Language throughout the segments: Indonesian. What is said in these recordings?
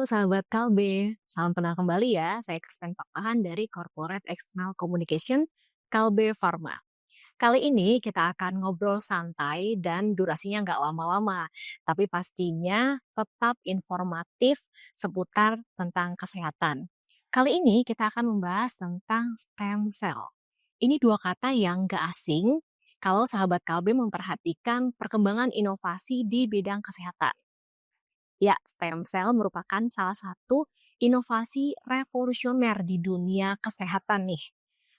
Halo sahabat Kalbe, salam kenal kembali ya. Saya Kristen Pakpahan dari Corporate External Communication Kalbe Pharma. Kali ini kita akan ngobrol santai dan durasinya nggak lama-lama, tapi pastinya tetap informatif seputar tentang kesehatan. Kali ini kita akan membahas tentang stem cell. Ini dua kata yang nggak asing kalau sahabat Kalbe memperhatikan perkembangan inovasi di bidang kesehatan. Ya, stem cell merupakan salah satu inovasi revolusioner di dunia kesehatan nih.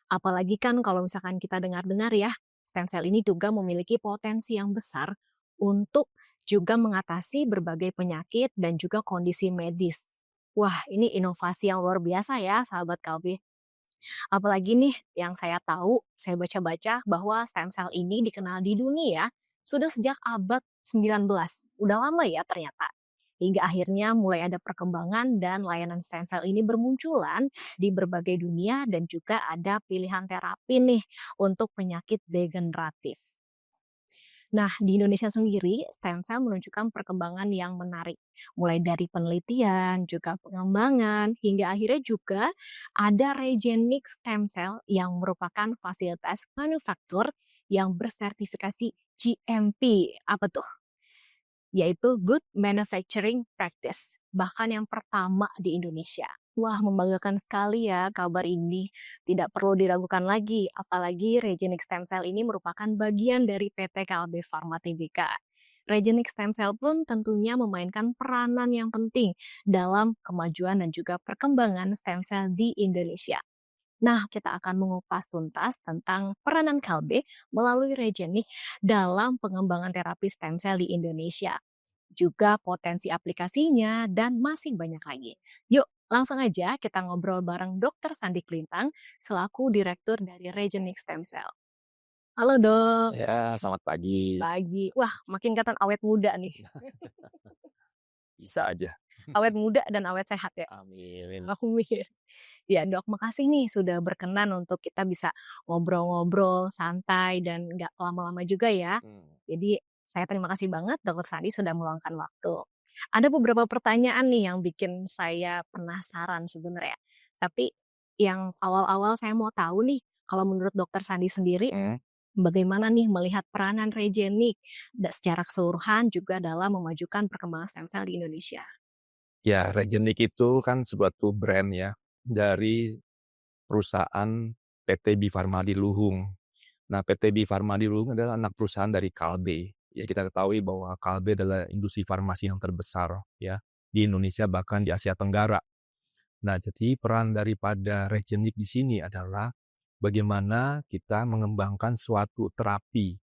Apalagi kan kalau misalkan kita dengar-dengar ya, stem cell ini juga memiliki potensi yang besar untuk juga mengatasi berbagai penyakit dan juga kondisi medis. Wah, ini inovasi yang luar biasa ya, sahabat Kalbi. Apalagi nih yang saya tahu, saya baca-baca bahwa stem cell ini dikenal di dunia sudah sejak abad 19. Udah lama ya ternyata. Hingga akhirnya mulai ada perkembangan dan layanan stem cell ini bermunculan di berbagai dunia dan juga ada pilihan terapi nih untuk penyakit degeneratif. Nah, di Indonesia sendiri, stem cell menunjukkan perkembangan yang menarik. Mulai dari penelitian, juga pengembangan, hingga akhirnya juga ada Regenik Stem Cell yang merupakan fasilitas manufaktur yang bersertifikasi GMP. Apa tuh? Yaitu Good Manufacturing Practice, bahkan yang pertama di Indonesia. Wah, membanggakan sekali ya kabar ini. Tidak perlu diragukan lagi, apalagi Regenik Stem Cell ini merupakan bagian dari PT KLB Pharma Tbk. Regenik Stem Cell pun tentunya memainkan peranan yang penting dalam kemajuan dan juga perkembangan stem cell di Indonesia. Nah, kita akan mengupas tuntas tentang peranan KLB melalui Regenik dalam pengembangan terapi stem cell di Indonesia, juga potensi aplikasinya, dan masih banyak lagi. Yuk, langsung aja kita ngobrol bareng Dr. Sandi Klintang selaku Direktur dari Regenik Stem Cell. Halo dok, Ya, selamat pagi. pagi. Wah, makin kelihatan awet muda nih. Bisa aja. Awet muda dan awet sehat ya. Amin. Aku mikir. Ya dok, makasih nih sudah berkenan untuk kita bisa ngobrol-ngobrol santai dan nggak lama-lama juga ya. Mmm, Jadi saya terima kasih banget Dokter Sandi sudah meluangkan waktu. Ada beberapa pertanyaan nih yang bikin saya penasaran sebenarnya. Tapi yang awal-awal saya mau tahu nih, kalau menurut Dokter Sandi sendiri, mhm. bagaimana nih melihat peranan Regenik secara keseluruhan juga dalam memajukan perkembangan stem cell di Indonesia? Ya, Regenik itu kan suatu brand ya, dari perusahaan PT Bi Farma di Luhung. Nah, PT Bi Farma di Luhung adalah anak perusahaan dari Kalbe. Ya, kita ketahui bahwa Kalbe adalah industri farmasi yang terbesar ya, di Indonesia bahkan di Asia Tenggara. Nah, jadi peran daripada Regenik di sini adalah bagaimana kita mengembangkan suatu terapi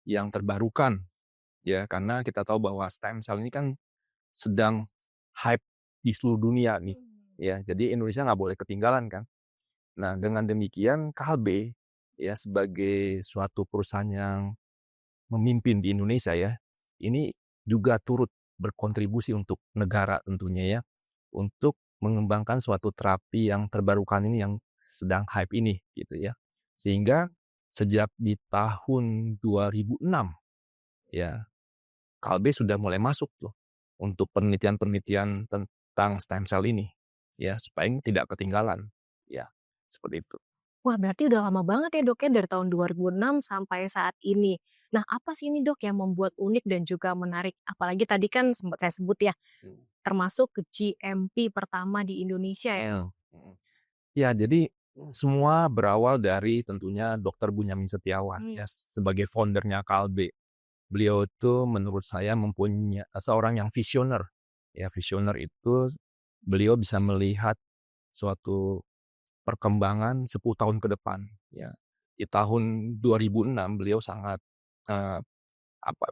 yang terbarukan. Ya, karena kita tahu bahwa stem cell ini kan sedang hype di seluruh dunia nih, ya. Jadi Indonesia nggak boleh ketinggalan kan. Nah, dengan demikian Kalbe, ya sebagai suatu perusahaan yang memimpin di Indonesia ya, ini juga turut berkontribusi untuk negara tentunya ya, untuk mengembangkan suatu terapi yang terbarukan ini yang sedang hype ini gitu ya. Sehingga sejak di tahun 2006 ya, Kalbe sudah mulai masuk tuh untuk penelitian-penelitian tentang stem cell ini, ya supaya tidak ketinggalan, ya seperti itu. Wah, berarti udah lama banget ya dok ya dari tahun 2006 sampai saat ini. Nah, apa sih ini dok yang membuat unik dan juga menarik? Apalagi tadi kan sempat saya sebut ya, Hmm. termasuk ke GMP pertama di Indonesia ya. Mhm. Ya jadi semua berawal dari tentunya Dokter Bunyamin Setiawan Hmm. ya sebagai foundernya Kalbe. Beliau itu menurut saya mempunyai seorang yang visioner. Ya visioner itu beliau bisa melihat suatu perkembangan 10 tahun ke depan, ya. Di tahun 2006 beliau sangat, eee,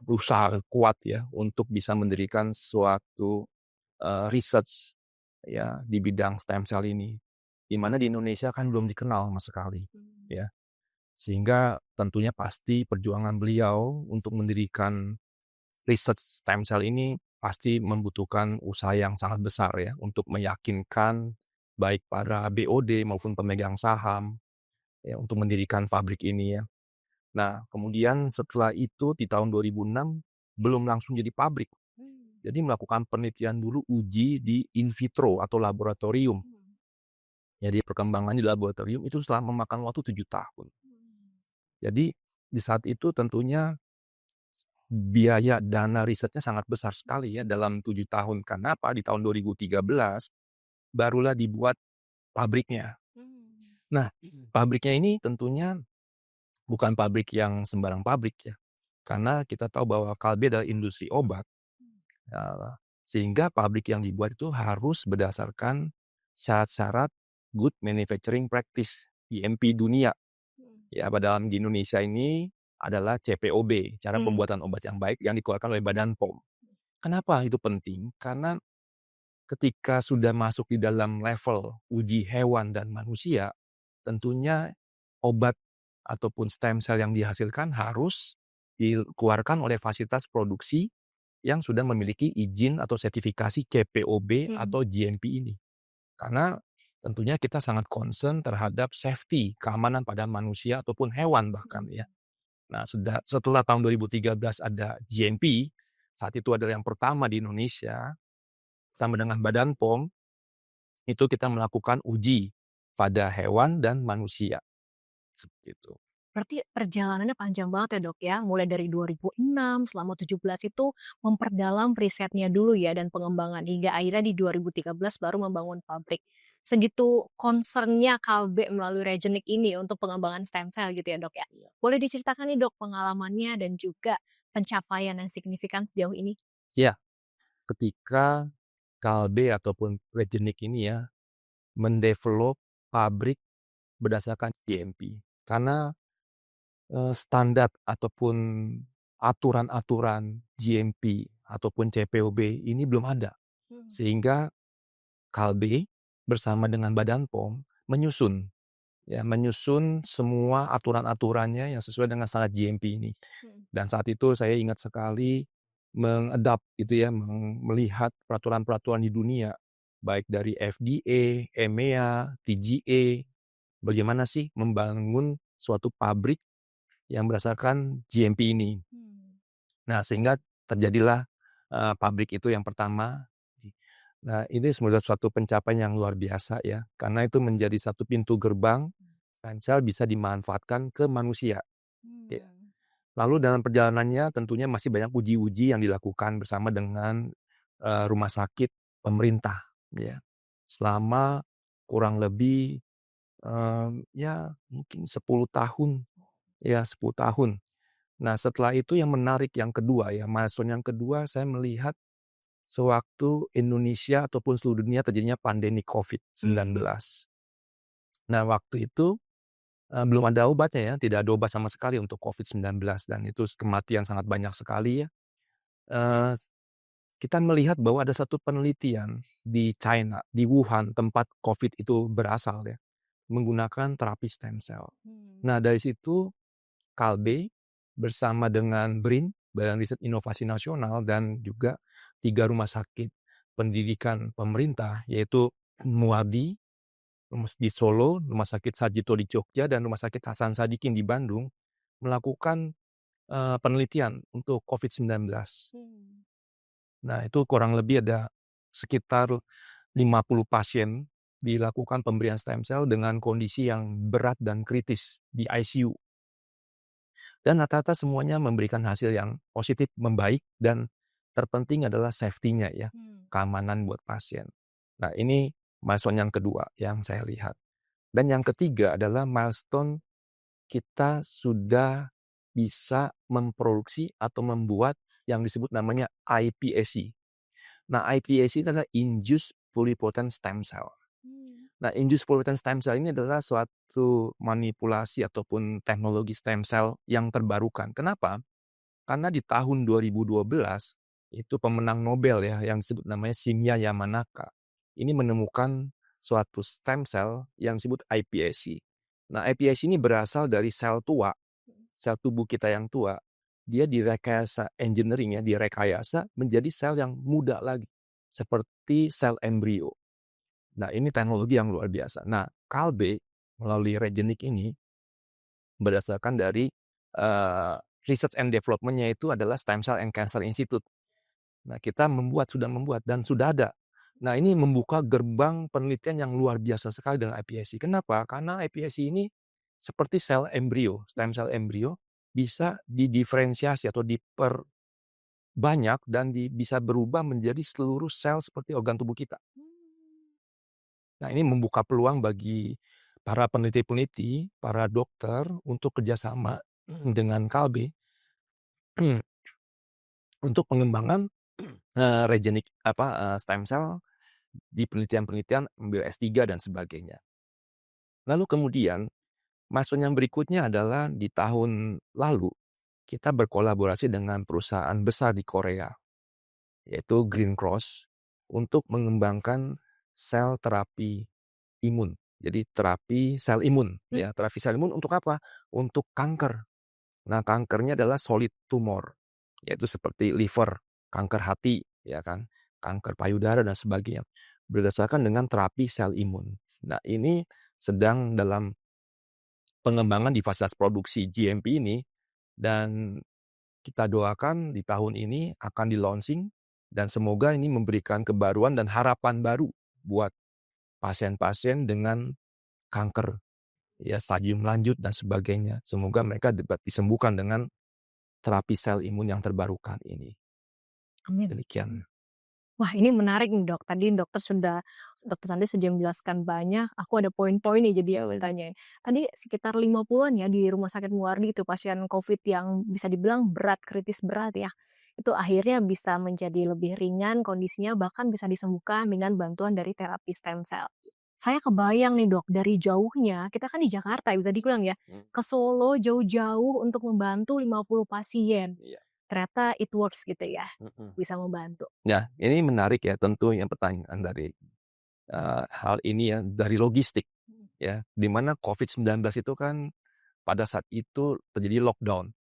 berusaha kuat ya untuk bisa mendirikan suatu, research ya di bidang stem cell ini. Di mana di Indonesia kan belum dikenal sama sekali, Hmm. ya. Sehingga tentunya pasti perjuangan beliau untuk mendirikan research stem cell ini pasti membutuhkan usaha yang sangat besar ya untuk meyakinkan baik para BOD maupun pemegang saham ya untuk mendirikan pabrik ini ya. Nah, kemudian setelah itu di tahun 2006 belum langsung jadi pabrik. Jadi melakukan penelitian dulu uji di in vitro atau laboratorium. Jadi perkembangan di laboratorium itu selama memakan waktu 7 tahun. Jadi di saat itu tentunya biaya dana risetnya sangat besar sekali ya dalam 7 tahun. Karena apa? Di tahun 2013 barulah dibuat pabriknya. Nah, pabriknya ini tentunya bukan pabrik yang sembarang pabrik ya. Karena kita tahu bahwa Kalbe adalah industri obat. Sehingga pabrik yang dibuat itu harus berdasarkan syarat-syarat Good Manufacturing Practice, GMP dunia. Ya, padahal di Indonesia ini adalah CPOB, cara pembuatan obat yang baik yang dikeluarkan oleh Badan POM. Kenapa itu penting? Karena ketika sudah masuk di dalam level uji hewan dan manusia, tentunya obat ataupun stem cell yang dihasilkan harus dikeluarkan oleh fasilitas produksi yang sudah memiliki izin atau sertifikasi CPOB atau GMP ini. Karena tentunya kita sangat concern terhadap safety, keamanan pada manusia ataupun hewan bahkan ya. Nah, setelah tahun 2013 ada GMP, saat itu adalah yang pertama di Indonesia, sama dengan Badan POM, itu kita melakukan uji pada hewan dan manusia. Seperti itu. Berarti perjalanannya panjang banget ya Dok ya, mulai dari 2006 selama 17 itu memperdalam risetnya dulu ya dan pengembangan hingga akhirnya di 2013 baru membangun pabrik. Segitu concern-nya Kalbe melalui Regenik ini untuk pengembangan stem cell gitu ya Dok ya. Boleh diceritakan nih Dok pengalamannya dan juga pencapaian yang signifikan sejauh ini? Ya, ketika Kalbe ataupun Regenik ini ya mendevelop pabrik berdasarkan GMP. Karena standar ataupun aturan-aturan GMP ataupun CPOB ini belum ada. Sehingga Kalbe bersama dengan Badan POM menyusun semua aturan-aturannya yang sesuai dengan standar GMP ini. Dan saat itu saya ingat sekali melihat peraturan-peraturan di dunia, baik dari FDA, EMEA, TGA, bagaimana sih membangun suatu pabrik yang berdasarkan GMP ini. Nah, sehingga terjadilah pabrik itu yang pertama. Nah, ini sebenarnya suatu pencapaian yang luar biasa ya, karena itu menjadi satu pintu gerbang stem cell bisa dimanfaatkan ke manusia. Ya. Lalu dalam perjalanannya tentunya masih banyak uji-uji yang dilakukan bersama dengan rumah sakit pemerintah ya. Selama kurang lebih mungkin 10 tahun. Ya, 10 tahun. Nah, setelah itu yang menarik yang kedua ya, milestone yang kedua saya melihat sewaktu Indonesia ataupun seluruh dunia terjadinya pandemi COVID-19. Nah, waktu itu belum ada obatnya ya, tidak ada obat sama sekali untuk COVID-19 dan itu kematian sangat banyak sekali ya. Eee, kita melihat bahwa ada satu penelitian di China, di Wuhan tempat COVID itu berasal ya, menggunakan terapi stem cell. Nah, dari situ Kalbe bersama dengan BRIN, Badan Riset Inovasi Nasional, dan juga 3 rumah sakit pendidikan pemerintah, yaitu Muardi di Solo, Rumah Sakit Sarjito di Jogja, dan Rumah Sakit Hasan Sadikin di Bandung, melakukan penelitian untuk COVID-19. Nah, itu kurang lebih ada sekitar 50 pasien dilakukan pemberian stem cell dengan kondisi yang berat dan kritis di ICU. Dan rata-rata semuanya memberikan hasil yang positif, membaik, dan terpenting adalah safety-nya ya, keamanan buat pasien. Nah, ini milestone yang kedua yang saya lihat. Dan yang ketiga adalah milestone kita sudah bisa memproduksi atau membuat yang disebut namanya iPSC. Nah, iPSC adalah Induced Pluripotent Stem Cell. Nah, induced pluripotent stem cell ini adalah suatu manipulasi ataupun teknologi stem cell yang terbarukan. Kenapa? Karena di tahun 2012 itu pemenang Nobel ya yang disebut namanya Shinya Yamanaka. Ini menemukan suatu stem cell yang disebut iPSC. Nah, iPSC ini berasal dari sel tua, sel tubuh kita yang tua. Dia direkayasa engineering ya, direkayasa menjadi sel yang muda lagi, seperti sel embrio. Nah, ini teknologi yang luar biasa. Nah, Kalbe melalui Regenik ini berdasarkan dari research and development-nya itu adalah Stem Cell and Cancer Institute. Nah, kita sudah membuat dan sudah ada. Nah, ini membuka gerbang penelitian yang luar biasa sekali dengan iPSC. Kenapa? Karena iPSC ini seperti sel embrio, stem cell embrio, bisa didiferensiasi atau diperbanyak dan bisa berubah menjadi seluruh sel seperti organ tubuh kita. Nah, ini membuka peluang bagi para peneliti-peneliti, para dokter untuk kerjasama dengan Kalbe untuk pengembangan stem cell di penelitian-penelitian ambil S3 dan sebagainya. Lalu kemudian, milestone yang berikutnya adalah di tahun lalu, kita berkolaborasi dengan perusahaan besar di Korea, yaitu Green Cross, untuk mengembangkan sel terapi imun. Jadi terapi sel imun, ya, terapi sel imun untuk apa? Untuk kanker. Nah, kankernya adalah solid tumor, yaitu seperti liver, kanker hati, ya kan, kanker payudara dan sebagainya, berdasarkan dengan terapi sel imun. Nah, ini sedang dalam pengembangan di fasilitas produksi GMP ini, dan kita doakan di tahun ini akan di-launching dan semoga ini memberikan kebaruan dan harapan baru buat pasien-pasien dengan kanker, ya, stadium lanjut dan sebagainya. Semoga mereka dapat disembuhkan dengan terapi sel imun yang terbarukan ini. Amin. Demikian. Wah, ini menarik nih, Dok. Tadi Dokter Sandi sudah menjelaskan banyak, aku ada poin-poin nih jadi ya mau tanyain. Tadi sekitar 50-an ya di Rumah Sakit Muardi itu pasien Covid yang bisa dibilang berat, kritis berat ya. Itu akhirnya bisa menjadi lebih ringan kondisinya, bahkan bisa disembuhkan dengan bantuan dari terapi stem cell. Saya kebayang nih, Dok, dari jauhnya, kita kan di Jakarta ya bisa dibilang ya, ke Solo jauh-jauh untuk membantu 50 pasien. Iya. Ternyata it works gitu ya, bisa membantu. Ya, ini menarik ya, tentu yang pertanyaan dari hal ini ya, dari logistik ya, di mana COVID-19 itu kan pada saat itu terjadi lockdown,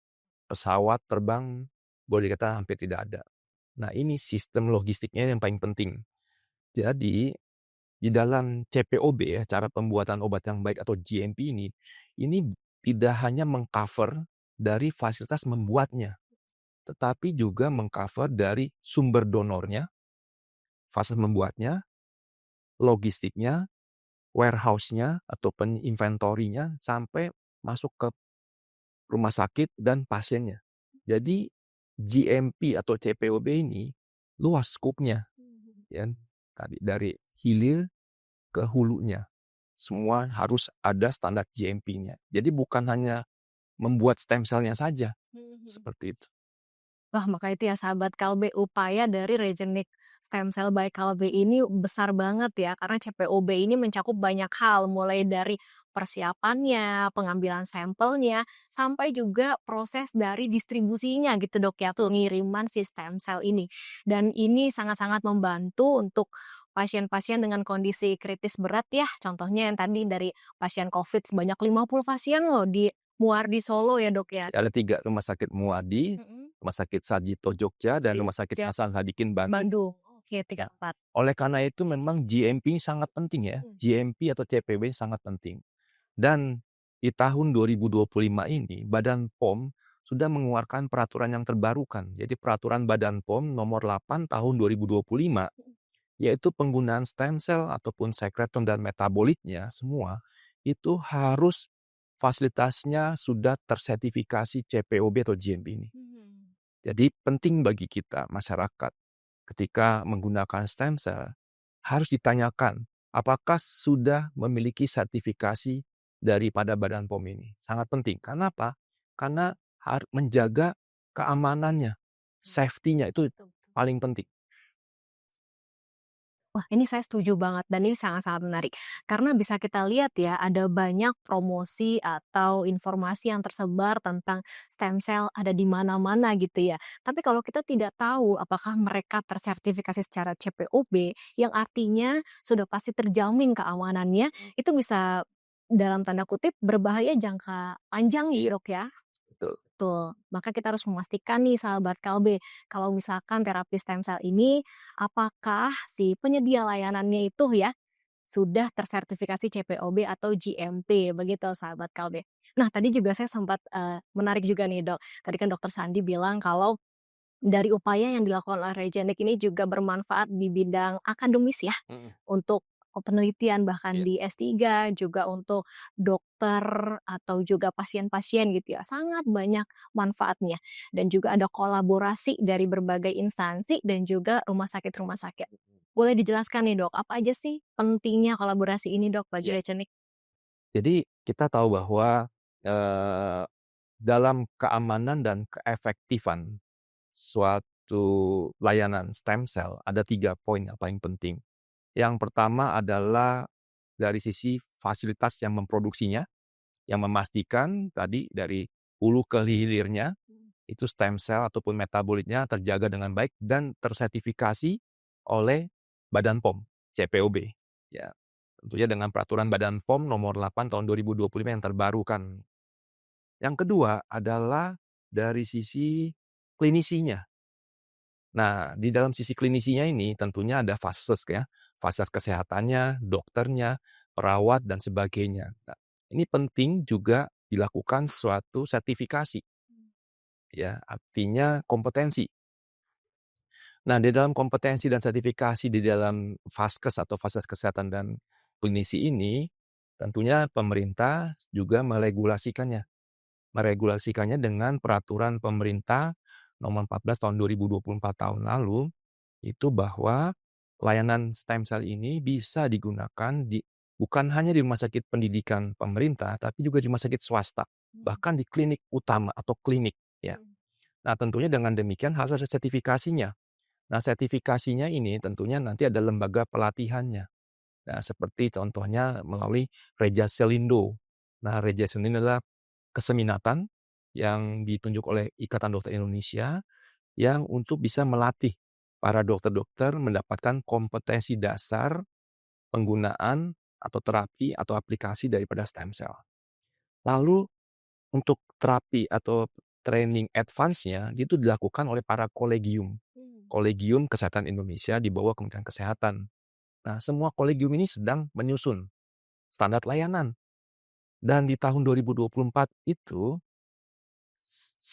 pesawat terbang boleh dikatakan hampir tidak ada. Nah, ini sistem logistiknya yang paling penting. Jadi, di dalam CPOB ya, cara pembuatan obat yang baik atau GMP ini tidak hanya mengcover dari fasilitas membuatnya, tetapi juga mengcover dari sumber donornya, fasilitas membuatnya, logistiknya, warehouse-nya atau inventory-nya sampai masuk ke rumah sakit dan pasiennya. Jadi GMP atau CPOB ini luas skupnya, ya. Tadi dari hilir ke hulunya. Semua harus ada standar GMP-nya. Jadi bukan hanya membuat stem cell-nya saja, seperti itu. Wah, maka itu ya sahabat Kalbe, upaya dari Regenik Stem Cell by Kalbe ini besar banget ya, karena CPOB ini mencakup banyak hal, mulai dari persiapannya, pengambilan sampelnya, sampai juga proses dari distribusinya gitu Dok ya, tuh ngiriman si stem cell ini. Dan ini sangat-sangat membantu untuk pasien-pasien dengan kondisi kritis berat ya, contohnya yang tadi dari pasien COVID sebanyak 50 pasien loh di Muardi Solo ya Dok ya. Ada 3 rumah sakit Muadi, Rumah Sakit Sarjito Jogja, dan Rumah Sakit Jogja, Hasan Sadikin Bandung. Bandung. Oke, 3, 4. Oleh karena itu memang GMP sangat penting ya, GMP atau CPB sangat penting. Dan di tahun 2025 ini Badan POM sudah mengeluarkan peraturan yang terbarukan. Jadi peraturan Badan POM nomor 8 tahun 2025, yaitu penggunaan stem cell ataupun sekreton dan metabolitnya semua itu harus fasilitasnya sudah tersertifikasi CPOB atau GMP ini. Jadi penting bagi kita masyarakat ketika menggunakan stem cell harus ditanyakan apakah sudah memiliki sertifikasi daripada Badan POM ini. Sangat penting. Karena apa? Karena menjaga keamanannya, safety-nya itu paling penting. Wah, ini saya setuju banget dan ini sangat-sangat menarik. Karena bisa kita lihat ya, ada banyak promosi atau informasi yang tersebar tentang stem cell ada di mana-mana gitu ya. Tapi kalau kita tidak tahu apakah mereka tersertifikasi secara CPOB, yang artinya sudah pasti terjamin keamanannya, itu bisa dalam tanda kutip berbahaya jangka panjang ya, Dok ya. Betul. Betul, maka kita harus memastikan nih sahabat Kalbe, kalau misalkan terapi stem cell ini, apakah si penyedia layanannya itu ya, sudah tersertifikasi CPOB atau GMP, begitu sahabat Kalbe. Nah tadi juga saya sempat, menarik juga nih Dok, tadi kan Dokter Sandi bilang kalau dari upaya yang dilakukan oleh Regenik ini juga bermanfaat di bidang akademis ya, Mhm, untuk penelitian bahkan iya, di S3 juga untuk dokter atau juga pasien-pasien gitu ya, sangat banyak manfaatnya dan juga ada kolaborasi dari berbagai instansi dan juga rumah sakit. Boleh dijelaskan nih Dok, apa aja sih pentingnya kolaborasi ini Dok bagi iya. Regenik? Jadi kita tahu bahwa, eee, dalam keamanan dan keefektifan suatu layanan stem cell ada 3 poin yang paling penting. Yang pertama adalah dari sisi fasilitas yang memproduksinya, yang memastikan tadi dari hulu ke hilirnya, itu stem cell ataupun metabolitnya terjaga dengan baik dan tersertifikasi oleh Badan POM, CPOB. Ya, tentunya dengan peraturan Badan POM nomor 8 tahun 2025 yang terbaru kan. Yang kedua adalah dari sisi klinisinya. Nah, di dalam sisi klinisinya ini tentunya ada fases ya, fases kesehatannya, dokternya, perawat, dan sebagainya. Nah, ini penting juga dilakukan suatu sertifikasi, ya, artinya kompetensi. Nah, di dalam kompetensi dan sertifikasi di dalam Vaskes atau fasilitas kesehatan dan klinisi ini, tentunya pemerintah juga meregulasikannya. Meregulasikannya dengan peraturan pemerintah nomor 14 tahun 2024 tahun lalu, itu bahwa layanan stem cell ini bisa digunakan bukan hanya di rumah sakit pendidikan pemerintah, tapi juga di rumah sakit swasta, Mhm, bahkan di klinik utama atau klinik, ya. mhm. Nah, tentunya dengan demikian harus ada sertifikasinya. Nah, sertifikasinya ini tentunya nanti ada lembaga pelatihannya. Nah, seperti contohnya melalui Reja Selindo. Nah, Reja Selindo adalah keseminatan yang ditunjuk oleh Ikatan Dokter Indonesia yang untuk bisa melatih para dokter-dokter mendapatkan kompetensi dasar penggunaan atau terapi atau aplikasi daripada stem cell. Lalu untuk terapi atau training advance-nya itu dilakukan oleh para kolegium. Mmm. Kolegium Kesehatan Indonesia di bawah Kementerian Kesehatan. Nah, semua kolegium ini sedang menyusun standar layanan. Dan di tahun 2024 itu,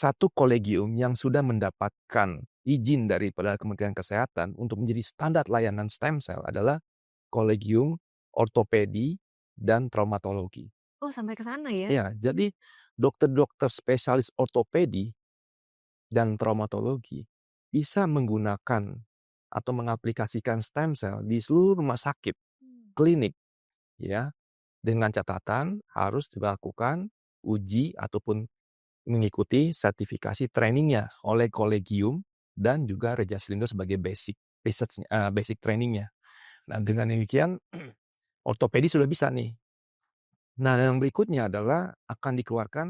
satu kolegium yang sudah mendapatkan izin daripada Kementerian Kesehatan untuk menjadi standar layanan stem cell adalah Kolegium Ortopedi dan Traumatologi. Oh sampai ke sana ya? Ya, jadi dokter-dokter spesialis ortopedi dan traumatologi bisa menggunakan atau mengaplikasikan stem cell di seluruh rumah sakit, Mmm. klinik, ya, dengan catatan harus dilakukan uji ataupun mengikuti sertifikasi trainingnya oleh kolegium dan juga Rejaslindo sebagai basic research basic trainingnya. Nah, dengan demikian ortopedi sudah bisa nih. Nah, yang berikutnya adalah akan dikeluarkan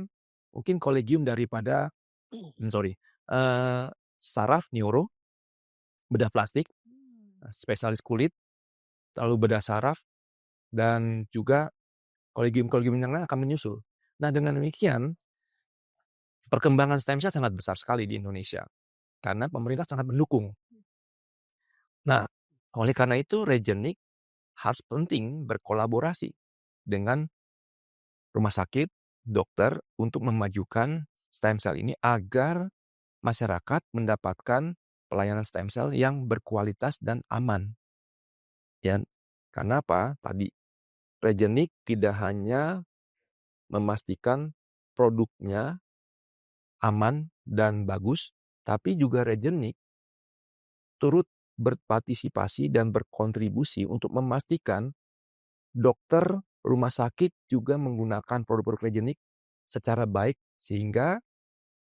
mungkin kolegium daripada sorry, eee, saraf, neuro, bedah plastik, Mmm. spesialis kulit, lalu bedah saraf, dan juga kolegium-kolegium yang lain akan menyusul. Nah, dengan demikian perkembangan stem cell sangat besar sekali di Indonesia, karena pemerintah sangat mendukung. Nah, oleh karena itu Regenik harus penting berkolaborasi dengan rumah sakit, dokter untuk memajukan stem cell ini agar masyarakat mendapatkan pelayanan stem cell yang berkualitas dan aman. Ya, karena apa? Tadi Regenik tidak hanya memastikan produknya aman dan bagus, tapi juga Regenik turut berpartisipasi dan berkontribusi untuk memastikan dokter, rumah sakit juga menggunakan produk-produk Regenik secara baik sehingga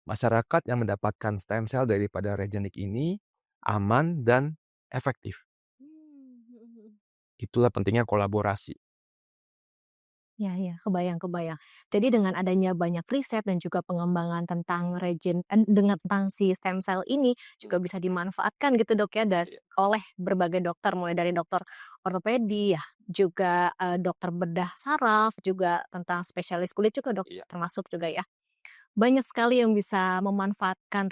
masyarakat yang mendapatkan stem cell daripada Regenik ini aman dan efektif. Mmm, mhm mhm. Itulah pentingnya kolaborasi. Iya iya, kebayang kebayang. Jadi dengan adanya banyak riset dan juga pengembangan tentang dengan tentang si stem cell ini juga Mhm, bisa dimanfaatkan gitu Dok ya iya, oleh berbagai dokter mulai dari dokter ortopedi ya, juga, dokter bedah saraf, juga tentang spesialis kulit juga Dok, iya, termasuk juga ya. Banyak sekali yang bisa memanfaatkan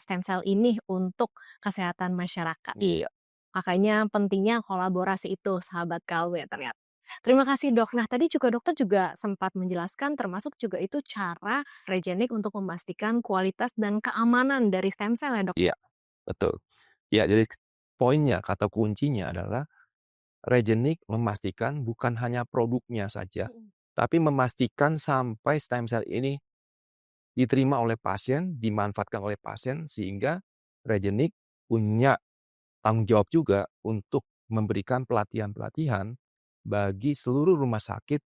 stem cell ini untuk kesehatan masyarakat. iya, Makanya pentingnya kolaborasi itu sahabat KW ternyata. Terima kasih Dok. Nah tadi juga dokter juga sempat menjelaskan termasuk juga itu cara Regenik untuk memastikan kualitas dan keamanan dari stem cell ya Dok? iya. betul. Ya, jadi poinnya, kata kuncinya adalah Regenik memastikan bukan hanya produknya saja, Mhm. tapi memastikan sampai stem cell ini diterima oleh pasien, dimanfaatkan oleh pasien, sehingga Regenik punya tanggung jawab juga untuk memberikan pelatihan-pelatihan bagi seluruh rumah sakit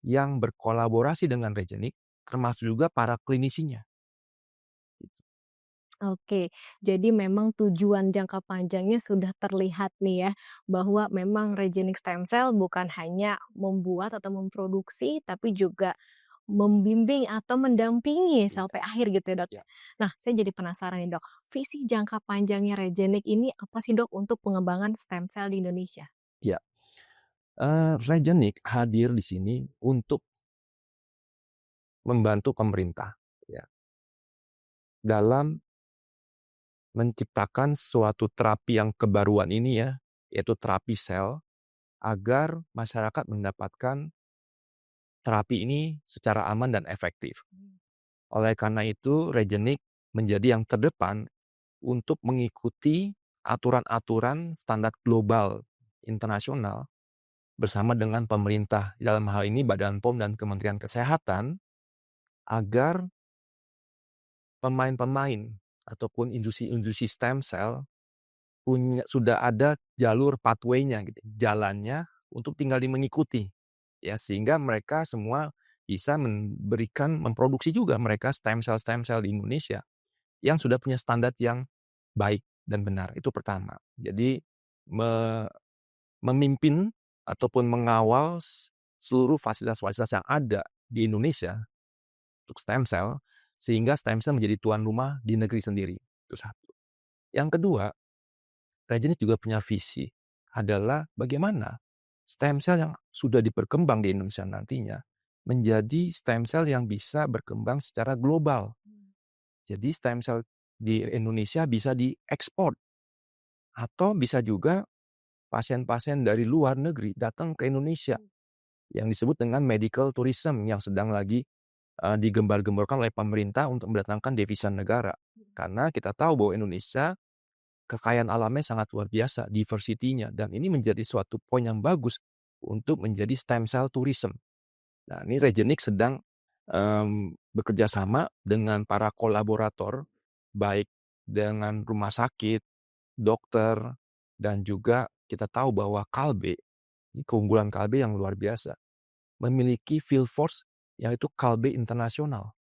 yang berkolaborasi dengan Regenik, termasuk juga para klinisinya, gitu. Oke, jadi memang tujuan jangka panjangnya sudah terlihat nih ya, bahwa memang regenik stem cell bukan hanya membuat atau memproduksi, tapi juga membimbing atau mendampingi Iya, sampai akhir gitu ya, Dok, iya, ya. Nah, saya jadi penasaran nih, Dok, visi jangka panjangnya regenik ini apa sih, Dok, untuk pengembangan stem cell di Indonesia? iya. Regenik hadir di sini untuk membantu pemerintah, ya, dalam menciptakan suatu terapi yang kebaruan ini ya, yaitu terapi sel, agar masyarakat mendapatkan terapi ini secara aman dan efektif. Mmm. Oleh karena itu, Regenik menjadi yang terdepan untuk mengikuti aturan-aturan standar global internasional bersama dengan pemerintah. Dalam hal ini Badan POM dan Kementerian Kesehatan, agar pemain-pemain ataupun industri-industri stem cell sudah ada jalur pathway-nya gitu, jalannya untuk tinggal mengikuti, ya sehingga mereka semua bisa memproduksi juga mereka stem cell di Indonesia yang sudah punya standar yang baik dan benar, itu pertama. Jadi me memimpin ataupun mengawal seluruh fasilitas-fasilitas yang ada di Indonesia untuk stem cell, sehingga stem cell menjadi tuan rumah di negeri sendiri, itu satu. Yang kedua, Rajin juga punya visi, adalah bagaimana stem cell yang sudah diperkembang di Indonesia nantinya, menjadi stem cell yang bisa berkembang secara global. Jadi stem cell di Indonesia bisa diekspor, atau bisa juga pasien-pasien dari luar negeri datang ke Indonesia, yang disebut dengan medical tourism yang sedang lagi digembar-gemborkan oleh pemerintah untuk mendatangkan devisa negara. Karena kita tahu bahwa Indonesia kekayaan alamnya sangat luar biasa, diversity-nya, dan ini menjadi suatu poin yang bagus untuk menjadi stem cell tourism. Nah, ini Regenik sedang bekerja sama dengan para kolaborator, baik dengan rumah sakit, dokter, dan juga kita tahu bahwa Kalbe, ini keunggulan Kalbe yang luar biasa, memiliki field force yaitu Kalbe Internasional.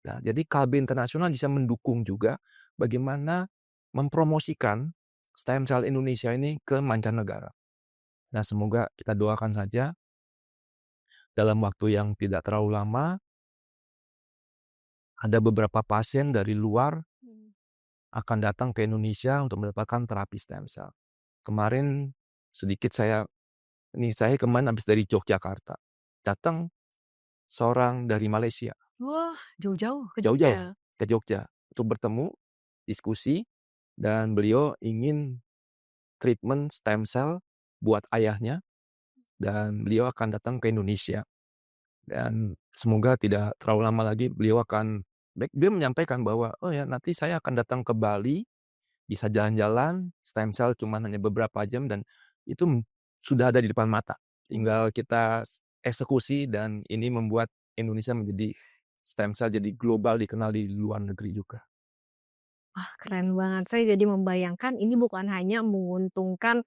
Nah, jadi Kalbe Internasional bisa mendukung juga bagaimana mempromosikan stem cell Indonesia ini ke mancanegara. Nah, semoga kita doakan saja dalam waktu yang tidak terlalu lama, ada beberapa pasien dari luar Mmm. akan datang ke Indonesia untuk mendapatkan terapi stem cell. Kemarin sedikit saya kemarin habis dari Yogyakarta. Datang seorang dari Malaysia, Wah, jauh-jauh ke Jogja jauh-jauh ya? ke Jogja untuk bertemu, diskusi, dan beliau ingin treatment stem cell buat ayahnya, dan beliau akan datang ke Indonesia. Dan semoga tidak terlalu lama lagi beliau akan dia menyampaikan bahwa, "Oh ya, nanti saya akan datang ke Bali, bisa jalan-jalan, stem cell cuman hanya beberapa jam dan itu sudah ada di depan mata. Mmm. Tinggal kita eksekusi dan ini membuat Indonesia menjadi stem cell jadi global dikenal di luar negeri juga." Wah, keren banget. Saya jadi membayangkan ini bukan hanya menguntungkan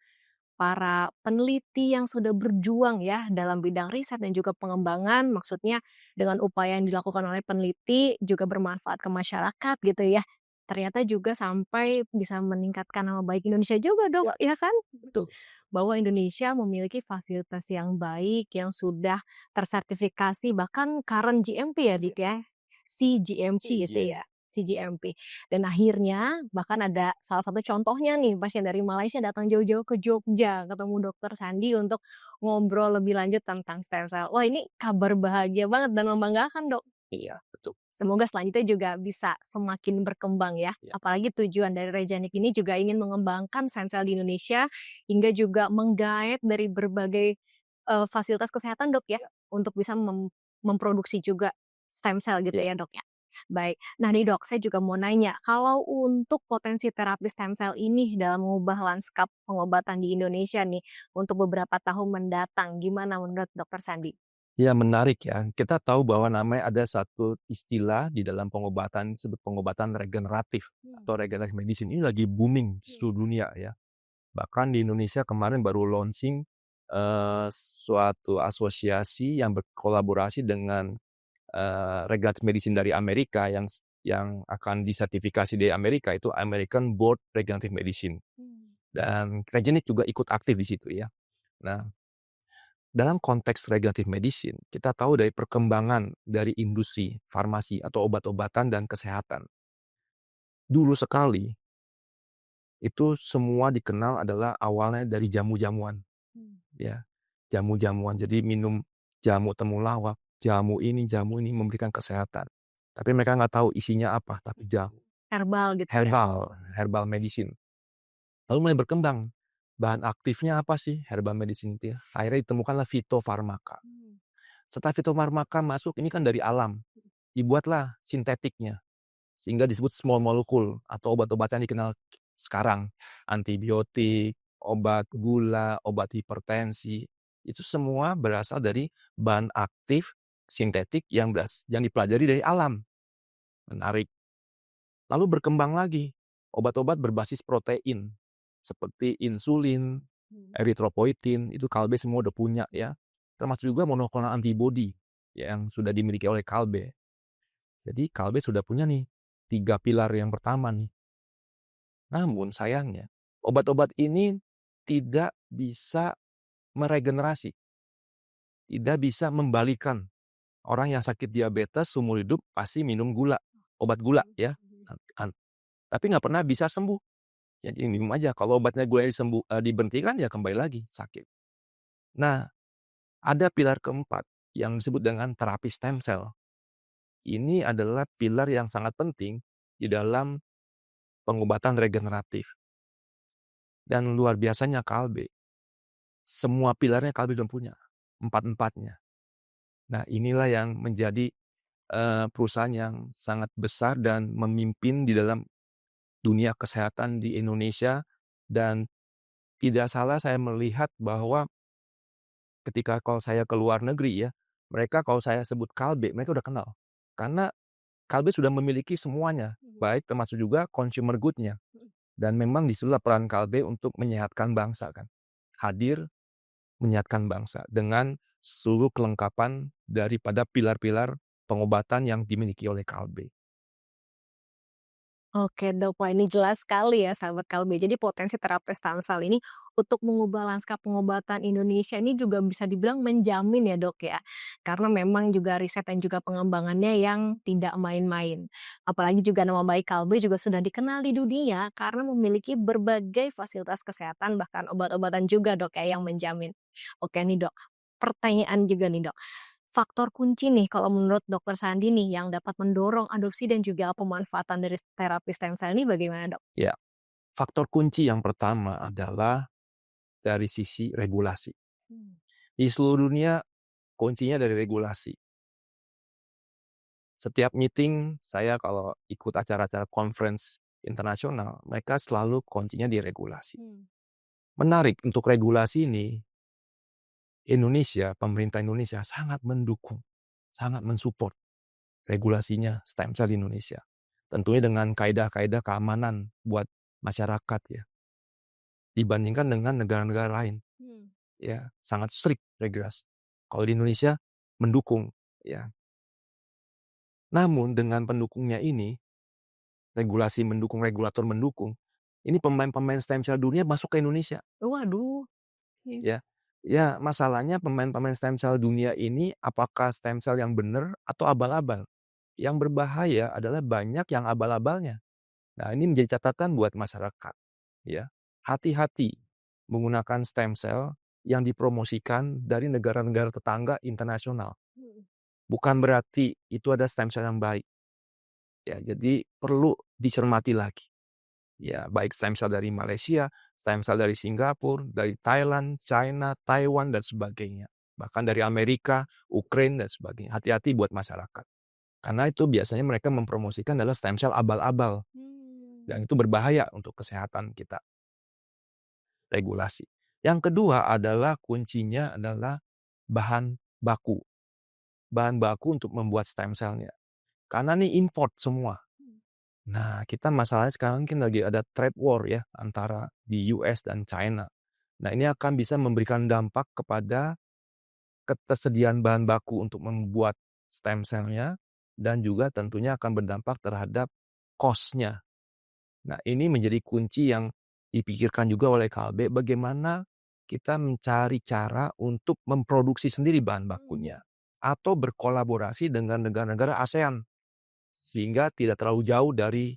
para peneliti yang sudah berjuang ya dalam bidang riset dan juga pengembangan, maksudnya dengan upaya yang dilakukan oleh peneliti juga bermanfaat ke masyarakat gitu ya. Ternyata juga sampai bisa meningkatkan nama baik Indonesia juga, Dok, Ya, ya kan? betul. Bahwa Indonesia memiliki fasilitas yang baik, yang sudah tersertifikasi bahkan current GMP ya, Iya, Dik, ya? CGMP gitu CGM. ya? CGMP. Dan akhirnya bahkan ada salah satu contohnya nih, pasien dari Malaysia datang jauh-jauh ke Jogja, ketemu Dokter Sandi untuk ngobrol lebih lanjut tentang stem cell. Wah, ini kabar bahagia banget dan membanggakan, Dok. Iya, betul. Semoga selanjutnya juga bisa semakin berkembang ya. Iya, Apalagi tujuan dari Regenik ini juga ingin mengembangkan stem cell di Indonesia, hingga juga menggait dari berbagai, fasilitas kesehatan, Dok, ya, iya, untuk bisa memproduksi juga stem cell gitu iya. ya, Dok, ya? Baik. Nah nih Dok, saya juga mau nanya, kalau untuk potensi terapi stem cell ini dalam mengubah lanskap pengobatan di Indonesia nih, untuk beberapa tahun mendatang, gimana menurut Dokter Sandi? Ya menarik ya, kita tahu bahwa namanya ada satu istilah di dalam pengobatan disebut pengobatan regeneratif Hmm. atau regenerative medicine. Ini lagi booming di Iya. seluruh dunia ya. Bahkan di Indonesia kemarin baru launching, suatu asosiasi yang berkolaborasi dengan, regenerative medicine dari Amerika yang akan disertifikasi di Amerika itu American Board Regenerative Medicine Hmm. dan Regenite juga ikut aktif di situ ya. Nah, dalam konteks regenerative medicine, kita tahu dari perkembangan dari industri farmasi atau obat-obatan dan kesehatan. Dulu sekali, itu semua dikenal adalah awalnya dari jamu-jamuan, Hmm. ya. Jamu-jamuan, jadi minum jamu temulawak, jamu ini memberikan kesehatan. Tapi mereka nggak tahu isinya apa, tapi jamu. Herbal gitu ya? Herbal medicine. Lalu mulai berkembang, bahan aktifnya apa sih herbal medicine itu ya? Akhirnya ditemukanlah fitofarmaka. Hmm. Setelah fitofarmaka masuk, ini kan dari alam, dibuatlah sintetiknya, sehingga disebut small molecule atau obat-obatan yang dikenal sekarang. Antibiotik, obat gula, obat hipertensi, itu semua berasal dari bahan aktif sintetik yang dipelajari dari alam. Menarik. Lalu berkembang lagi, obat-obat berbasis protein, seperti insulin, Hmm. eritropoietin, itu Kalbe semua udah punya ya. Termasuk juga monoklonal antibody yang sudah dimiliki oleh Kalbe. Jadi Kalbe sudah punya nih 3 pilar yang pertama nih. Namun sayangnya, obat-obat ini tidak bisa meregenerasi, tidak bisa membalikan. Orang yang sakit diabetes seumur hidup pasti minum gula, obat gula ya. Tapi nggak pernah bisa sembuh. Jadi minum aja, kalau obatnya gulanya diberhentikan ya kembali lagi sakit. Nah, ada pilar keempat yang disebut dengan terapi stem cell. Ini adalah pilar yang sangat penting di dalam pengobatan regeneratif. Dan luar biasanya Kalbe, semua pilarnya Kalbe udah punya, empat-empatnya. Nah, inilah yang menjadi, perusahaan yang sangat besar dan memimpin di dalam dunia kesehatan di Indonesia dan tidak salah saya melihat bahwa ketika kalau saya ke luar negeri ya, mereka kalau saya sebut Kalbe, mereka udah kenal. Karena Kalbe sudah memiliki semuanya, Mhm. baik termasuk juga consumer good-nya. Mhm. Dan memang disitulah peran Kalbe untuk menyehatkan bangsa kan. Hadir menyehatkan bangsa dengan seluruh kelengkapan daripada pilar-pilar pengobatan yang dimiliki oleh Kalbe. Oke Dok, wah ini jelas sekali ya sahabat Kalbe. Jadi potensi terapi stem cell ini untuk mengubah lanskap pengobatan Indonesia ini juga bisa dibilang menjamin ya Dok ya. Karena memang juga riset dan juga pengembangannya yang tidak main-main. Apalagi juga nama baik Kalbe juga sudah dikenal di dunia karena memiliki berbagai fasilitas kesehatan bahkan obat-obatan juga Dok ya yang menjamin. Oke nih Dok, pertanyaan juga nih Dok. Faktor kunci nih kalau menurut Dokter Sandi nih yang dapat mendorong adopsi dan juga pemanfaatan dari terapi stem cell ini bagaimana, Dok? Ya, faktor kunci yang pertama adalah dari sisi regulasi. Hmm. Di seluruh dunia kuncinya dari regulasi. Setiap meeting saya kalau ikut acara-acara conference internasional, mereka selalu kuncinya di regulasi. Hmm. Menarik untuk regulasi ini, Indonesia, pemerintah Indonesia sangat mendukung, sangat mensupport regulasinya stem cell di Indonesia. Tentunya dengan kaedah-kaedah keamanan buat masyarakat ya, dibandingkan dengan negara-negara lain. Hmm. Ya, sangat strict regulasi. Kalau di Indonesia mendukung ya. Namun dengan pendukungnya ini, regulasi mendukung, regulator mendukung, ini pemain-pemain stem cell dunia masuk ke Indonesia, Waduh. Iya. ya. Ya, masalahnya pemain-pemain stem cell dunia ini apakah stem cell yang benar atau abal-abal? Yang berbahaya adalah banyak yang abal-abalnya. Nah, ini menjadi catatan buat masyarakat, ya. Hati-hati menggunakan stem cell yang dipromosikan dari negara-negara tetangga internasional. Hmm. Bukan berarti itu ada stem cell yang baik. Ya, jadi perlu dicermati lagi. Ya, baik stem cell dari Malaysia, stem cell dari Singapura, dari Thailand, China, Taiwan, dan sebagainya. Bahkan dari Amerika, Ukraina, dan sebagainya. Hati-hati buat masyarakat. Karena itu biasanya mereka mempromosikan adalah stem cell abal-abal, dan itu berbahaya untuk kesehatan kita, regulasi. Yang kedua adalah kuncinya adalah bahan baku. Bahan baku untuk membuat stem cell-nya. Karena nih import semua. Nah, kita masalahnya sekarang kan lagi ada trade war ya antara di US dan China. Nah, ini akan bisa memberikan dampak kepada ketersediaan bahan baku untuk membuat stem cell-nya dan juga tentunya akan berdampak terhadap cost-nya. Nah, ini menjadi kunci yang dipikirkan juga oleh KLB bagaimana kita mencari cara untuk memproduksi sendiri bahan bakunya atau berkolaborasi dengan negara-negara ASEAN sehingga tidak terlalu jauh dari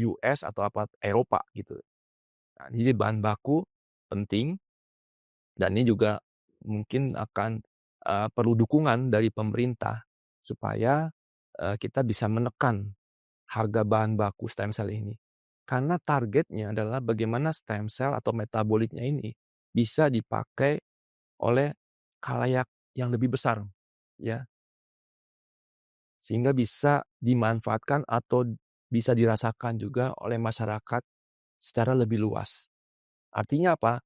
US atau Eropa gitu. Nah, jadi bahan baku penting dan ini juga mungkin akan perlu dukungan dari pemerintah supaya kita bisa menekan harga bahan baku stem cell ini. Karena targetnya adalah bagaimana stem cell atau metabolitnya ini bisa dipakai oleh khalayak yang lebih besar, ya, sehingga bisa dimanfaatkan atau bisa dirasakan juga oleh masyarakat secara lebih luas. Artinya apa?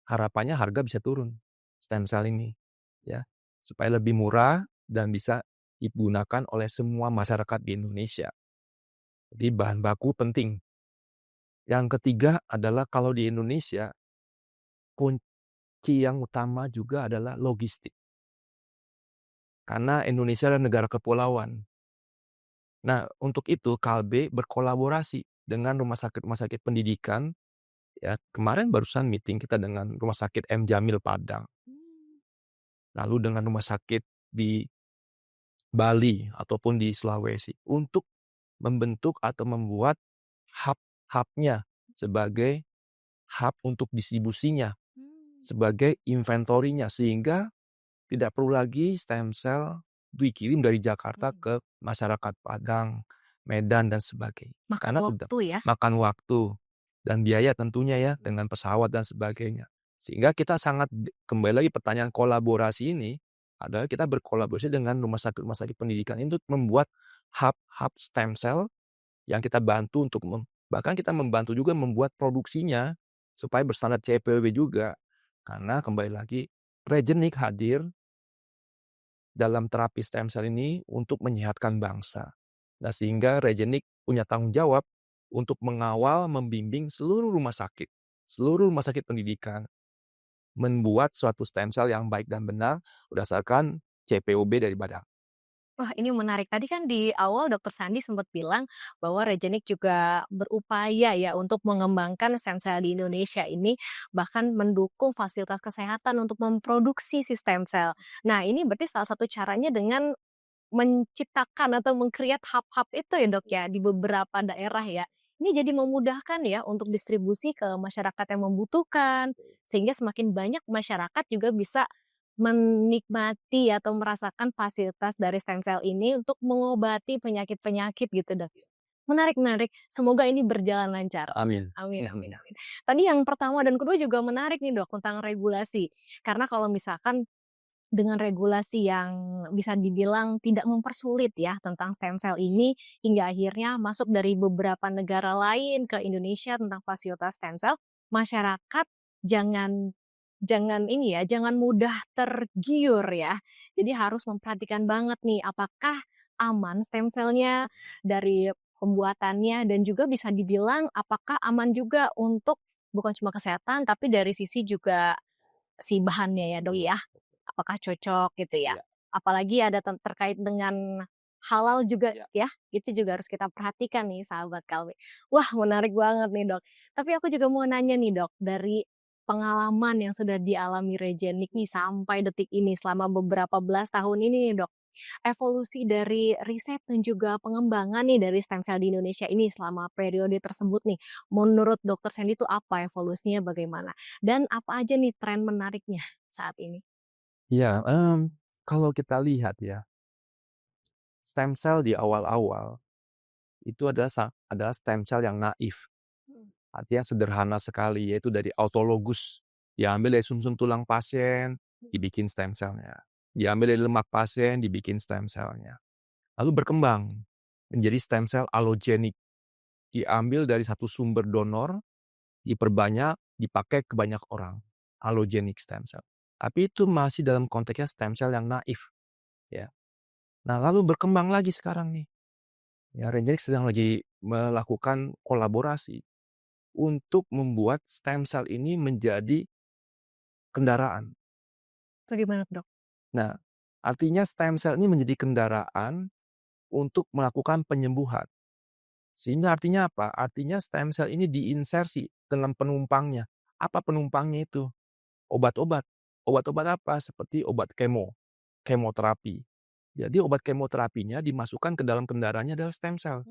Harapannya harga bisa turun stem cell ini, ya, supaya lebih murah dan bisa digunakan oleh semua masyarakat di Indonesia. Jadi bahan baku penting. Yang ketiga adalah kalau di Indonesia, kunci yang utama juga adalah logistik. Karena Indonesia adalah negara kepulauan. Nah, untuk itu KALBE berkolaborasi dengan rumah sakit pendidikan, ya. Kemarin barusan meeting kita dengan Rumah Sakit M. Jamil Padang, lalu dengan rumah sakit di Bali ataupun di Sulawesi untuk membentuk atau membuat hub-hubnya sebagai hub untuk distribusinya, sebagai inventorinya sehingga tidak perlu lagi stem cell dikirim dari Jakarta ke masyarakat Padang, Medan, dan sebagainya. Makan Karena sudah waktu ya? makan waktu dan biaya tentunya ya dengan pesawat dan sebagainya. Sehingga kita sangat kembali lagi pertanyaan kolaborasi ini adalah kita berkolaborasi dengan rumah sakit pendidikan ini untuk membuat hub-hub stem cell yang kita bantu untuk bahkan kita membantu juga membuat produksinya supaya berstandar CPOB juga. Karena kembali lagi Regenik hadir dalam terapi stem cell ini untuk menyehatkan bangsa. Nah, sehingga Regenik punya tanggung jawab untuk mengawal, membimbing seluruh rumah sakit pendidikan, membuat suatu stem cell yang baik dan benar berdasarkan CPOB dari badan. Wah, ini menarik. Tadi kan di awal Dokter Sandi sempat bilang bahwa Regenik juga berupaya ya untuk mengembangkan stem cell di Indonesia ini, bahkan mendukung fasilitas kesehatan untuk memproduksi si stem cell. Nah, ini berarti salah satu caranya dengan menciptakan atau meng-create hub-hub itu ya, Dok, ya, di beberapa daerah ya. Ini jadi memudahkan ya untuk distribusi ke masyarakat yang membutuhkan, sehingga semakin banyak masyarakat juga bisa menikmati atau merasakan fasilitas dari stem cell ini untuk mengobati penyakit-penyakit gitu, Dok. Menarik menarik, semoga ini berjalan lancar. Amin. Amin amin amin. Tadi yang pertama dan kedua juga menarik nih, Dok, tentang regulasi. Karena kalau misalkan dengan regulasi yang bisa dibilang tidak mempersulit ya tentang stem cell ini, hingga akhirnya masuk dari beberapa negara lain ke Indonesia tentang fasilitas stem cell, masyarakat jangan jangan ini ya, jangan mudah tergiur ya. Jadi harus memperhatikan banget nih apakah aman stem cell-nya dari pembuatannya dan juga bisa dibilang apakah aman juga untuk bukan cuma kesehatan tapi dari sisi juga si bahannya ya, Dok, ya. Apakah cocok gitu ya? Iya. Apalagi ada terkait dengan halal juga Iya. ya, itu juga harus kita perhatikan nih sahabat KW. Wah, menarik banget nih, Dok. Tapi aku juga mau nanya nih, Dok, dari pengalaman yang sudah dialami Regenik nih sampai detik ini selama beberapa belas tahun ini nih, Dok. Evolusi dari riset dan juga pengembangan nih dari stem cell di Indonesia ini selama periode tersebut nih, menurut Dokter Sandy itu apa evolusinya bagaimana? Dan apa aja nih tren menariknya saat ini? Iya, kalau kita lihat ya, stem cell di awal-awal itu adalah stem cell yang naif. Artinya sederhana sekali, yaitu dari autologus. Diambil dari sumsum tulang pasien, dibikin stem cell-nya. Diambil dari lemak pasien, dibikin stem cell-nya. lalu berkembang menjadi stem cell allogeneic. Diambil dari satu sumber donor, diperbanyak, dipakai ke banyak orang. Allogeneic stem cell. Tapi itu masih dalam konteksnya stem cell yang naif. Ya. Nah, lalu berkembang lagi sekarang nih. Ya, Regenxbio sedang lagi melakukan kolaborasi untuk membuat stem cell ini menjadi kendaraan. Bagaimana, Dok? Nah, artinya stem cell ini menjadi kendaraan untuk melakukan penyembuhan. Sehingga artinya apa? Artinya stem cell ini diinsersi dengan penumpangnya. Apa penumpangnya itu? Obat-obat. Obat-obat apa? Seperti obat kemoterapi. Jadi obat kemoterapinya dimasukkan ke dalam kendaraannya adalah stem cell.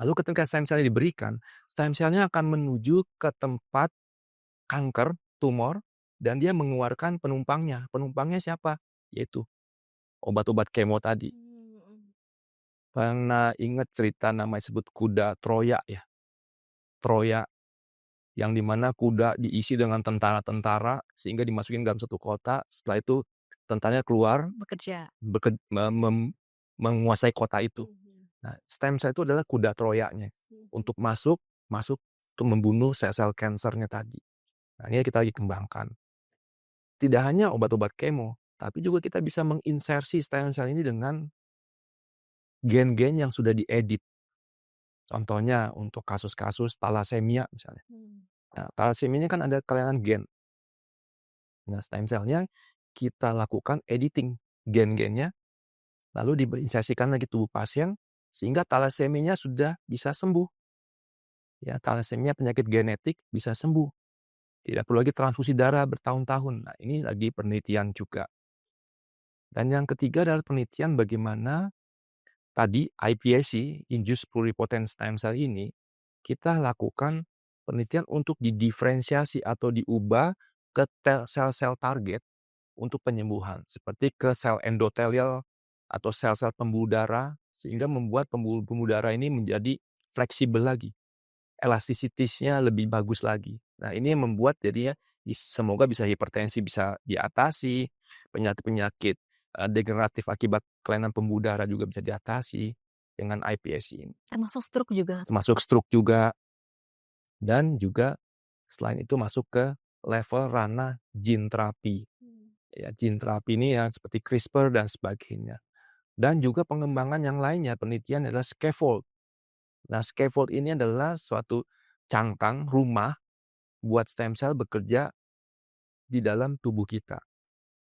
Lalu ketika stem cell diberikan, stem cell-nya akan menuju ke tempat kanker, tumor, dan dia mengeluarkan penumpangnya. Penumpangnya siapa? Yaitu obat-obat kemo tadi. Pernah ingat cerita namanya sebut kuda Troya ya? Troya, yang dimana kuda diisi dengan tentara-tentara sehingga dimasukin dalam satu kota. Setelah itu tentaranya keluar Bekerja. menguasai kota itu. Nah, stem cell itu adalah kuda Troyanya untuk masuk untuk membunuh sel-sel kansernya tadi. Nah, ini kita lagi kembangkan. Tidak hanya obat-obat kemo, tapi juga kita bisa menginsersi stem cell ini dengan gen-gen yang sudah diedit. Contohnya untuk kasus-kasus talasemia misalnya. Nah, talasemia ini kan ada kelainan gen. Nah, stem cell-nya kita lakukan editing gen-gennya, lalu diinsersikan lagi tubuh pasien, sehingga talasemianya sudah bisa sembuh. Ya, talasemia penyakit genetik bisa sembuh. Tidak perlu lagi transfusi darah bertahun-tahun. Nah, ini lagi penelitian juga. Dan yang ketiga adalah penelitian bagaimana tadi iPSC, Induced Pluripotent Stem Cell ini, kita lakukan penelitian untuk didiferensiasi atau diubah ke sel-sel target untuk penyembuhan. Seperti ke sel endotelial atau sel-sel pembuluh darah, sehingga membuat pembuluh darah ini menjadi fleksibel lagi. Elastisitiesnya lebih bagus lagi. Nah, ini yang membuat jadinya semoga bisa hipertensi bisa diatasi, penyakit-penyakit degeneratif akibat kelainan pembuluh darah juga bisa diatasi dengan iPSC ini. Termasuk stroke juga? Termasuk stroke juga. Dan juga selain itu masuk ke level ranah gene terapi. Ya, gene terapi ini ya seperti CRISPR dan sebagainya. Dan juga pengembangan yang lainnya, penelitian adalah scaffold. Nah, scaffold ini adalah suatu cangkang rumah buat stem cell bekerja di dalam tubuh kita.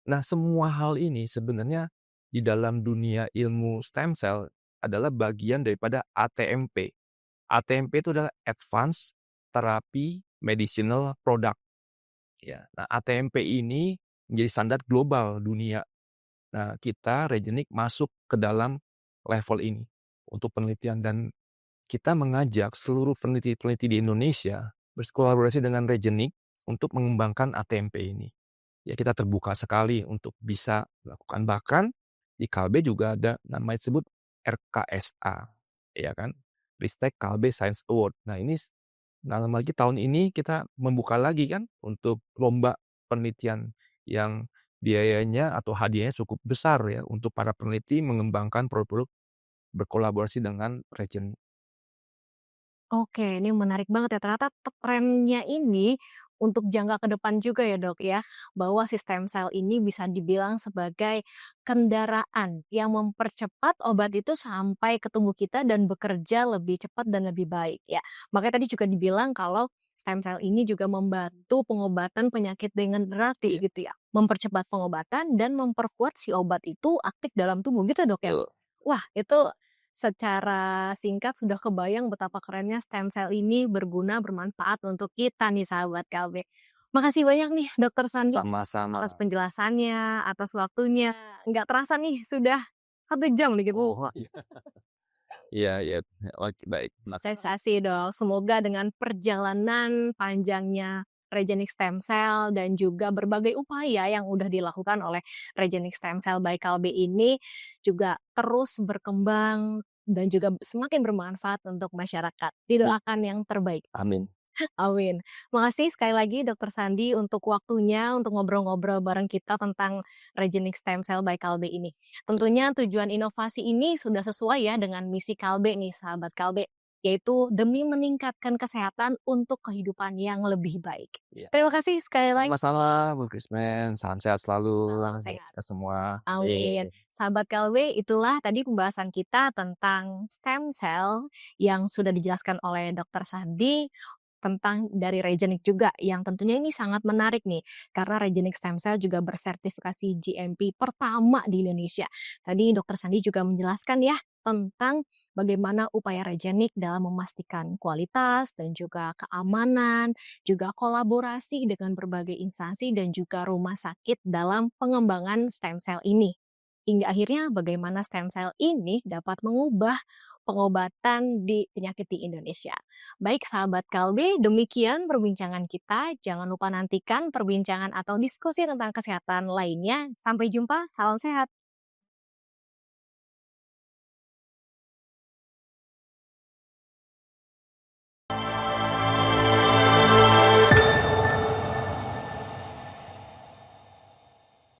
Nah, semua hal ini sebenarnya di dalam dunia ilmu stem cell adalah bagian daripada ATMP. ATMP itu adalah Advanced Therapy Medicinal Product. Ya, nah ATMP ini menjadi standar global dunia. Nah, kita Regenik masuk ke dalam level ini untuk penelitian dan kita mengajak seluruh peneliti-peneliti di Indonesia berkolaborasi dengan Regenik untuk mengembangkan ATMP ini. Ya, kita terbuka sekali untuk bisa melakukan. Bahkan di Kalbe juga ada namanya disebut RKSA, ya kan? Ristek Kalbe Science Award. Nah, ini dalam lagi tahun ini kita membuka lagi kan untuk lomba penelitian yang biayanya atau hadiahnya cukup besar ya untuk para peneliti mengembangkan produk-produk berkolaborasi dengan Regen. Oke, ini menarik banget ya. Ternyata trennya ini untuk jangka ke depan juga ya, Dok, ya. Bahwa si stem cell ini bisa dibilang sebagai kendaraan yang mempercepat obat itu sampai ke tubuh kita dan bekerja lebih cepat dan lebih baik ya. Makanya tadi juga dibilang kalau stem cell ini juga membantu pengobatan penyakit degeneratif Iya. gitu ya. Mempercepat pengobatan dan memperkuat si obat itu aktif dalam tubuh gitu, Dok, ya. Betul. Wah, itu secara singkat sudah kebayang betapa kerennya stem cell ini berguna, bermanfaat untuk kita nih sahabat KLB. Makasih banyak nih Dokter Sandi Sama-sama. atas penjelasannya, atas waktunya. Nggak terasa nih sudah 1 jam nih gitu. Oh, iya, iya. Oke, baik. Sukses Dok. Semoga dengan perjalanan panjangnya Regenix Stem Cell dan juga berbagai upaya yang udah dilakukan oleh Regenix Stem Cell by Kalbe ini juga terus berkembang dan juga semakin bermanfaat untuk masyarakat. Didoakan yang terbaik. Amin. Amin. Makasih sekali lagi Dokter Sandi untuk waktunya untuk ngobrol-ngobrol bareng kita tentang Regenex Stem Cell by Kalbe ini. Tentunya tujuan inovasi ini sudah sesuai ya dengan misi Kalbe nih, sahabat Kalbe, yaitu demi meningkatkan kesehatan untuk kehidupan yang lebih baik. Iya. Terima kasih sekali lagi. Sama-sama Bu Krismen, salam sehat selalu Salam buat sehat. kita semua. Amin. Sahabat KLB, itulah tadi pembahasan kita tentang stem cell yang sudah dijelaskan oleh Dokter Sandi tentang dari Regenex juga yang tentunya ini sangat menarik nih karena Regenex Stem Cell juga bersertifikasi GMP pertama di Indonesia. Tadi Dokter Sandi juga menjelaskan ya tentang bagaimana upaya Regenex dalam memastikan kualitas dan juga keamanan, juga kolaborasi dengan berbagai instansi dan juga rumah sakit dalam pengembangan stem cell ini. Hingga akhirnya bagaimana stem cell ini dapat mengubah pengobatan di penyakit di Indonesia. Baik sahabat Kalbe, demikian perbincangan kita. Jangan lupa nantikan perbincangan atau diskusi tentang kesehatan lainnya. Sampai jumpa, salam sehat.